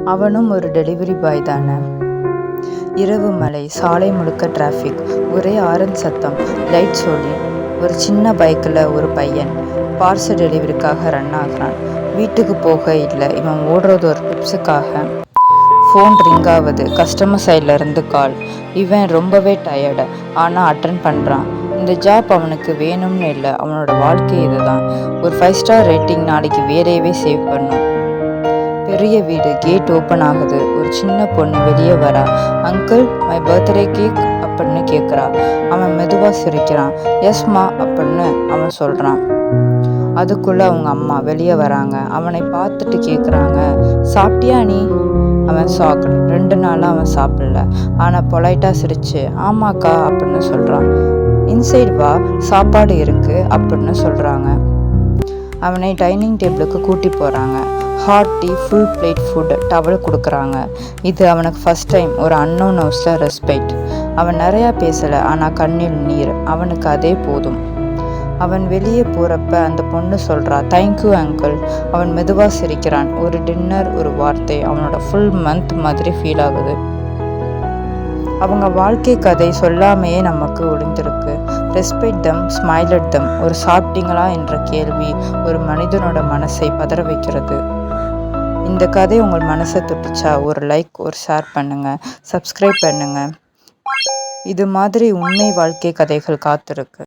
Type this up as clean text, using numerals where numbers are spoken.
அவனும் ஒரு delivery boy தானே. இரவு மழை, சாலை முழுக்க டிராஃபிக், ஒரே ஆரன் சத்தம், லைட்ஸ் ஒளி. ஒரு சின்ன பைக்கில் ஒரு பையன் பார்சல் டெலிவரிக்காக ரன் ஆகுறான். வீட்டுக்கு போக இல்லை, இவன் ஓடுறது ஒரு டிப்ஸுக்காக. ஃபோன் ரிங் ஆகுது, கஸ்டமர் சைடில் இருந்து கால். இவன் ரொம்பவே டயர்டு, ஆனால் அட்டன் பண்ணுறான். இந்த ஜாப் அவனுக்கு வேணும்னு இல்லை, அவனோட வாழ்க்கை இதுதான். ஒரு 5 ஸ்டார் ரேட்டிங், நாளைக்கு வேலையவே சேவ் பண்ணும். பெரிய வீடு, கேட் ஓப்பன் ஆகுது. ஒரு சின்ன பொண்ணு வெளியே வரா. அங்கிள், மை பர்த்டே கேக் அப்படின்னு கேட்குறா. அவன் மெதுவாக சிரிக்கிறான். எஸ்மா அப்படின்னு அவன் சொல்கிறான். அதுக்குள்ளே அவங்க அம்மா வெளியே வராங்க. அவனை பார்த்துட்டு கேட்குறாங்க, சாப்பிட்டியா நீ? அவன் ஷாக்டு. 2 நாளாக அவன் சாப்பிடல. ஆனால் பொலைட்டாக சிரிச்சு ஆமாக்கா அப்படின்னு சொல்கிறான். இன்சைட் வா, சாப்பாடு இருக்குது அப்படின்னு சொல்கிறாங்க. அவனை டைனிங் டேபிளுக்கு கூட்டி போகிறாங்க. Hot tea, full plate food, towel கொடுக்குறாங்க. இது அவனுக்கு ஃபஸ்ட் டைம் ஒரு அன்னோன் ஹவுஸில் ரெஸ்பெக்ட். அவன் நிறையா பேசலை, ஆனால் கண்ணில் நீர். அவனுக்கு அதே போதும். அவன் வெளியே போகிறப்ப அந்த பொண்ணு சொல்கிறா, தேங்க்யூ அங்கிள். அவன் மெதுவாக சிரிக்கிறான். ஒரு டின்னர், ஒரு வார்த்தை, அவனோட ஃபுல் மந்த் மாதிரி ஃபீல் ஆகுது. அவங்க வாழ்க்கை கதை சொல்லாமையே நமக்கு ஒளிந்திருக்கு. ரெஸ்பெக்ட் தம், ஸ்மைல் அட் தம். ஒரு சாப்பிட்டீங்களா என்ற கேள்வி ஒரு மனிதனோட மனசை பதற வைக்கிறது. இந்த கதை உங்கள் மனசை தொட்டுச்சா ஒரு லைக், ஒரு ஷேர் பண்ணுங்கள், சப்ஸ்கிரைப் பண்ணுங்கள். இது மாதிரி உண்மை வாழ்க்கை கதைகள் காத்திருக்கு.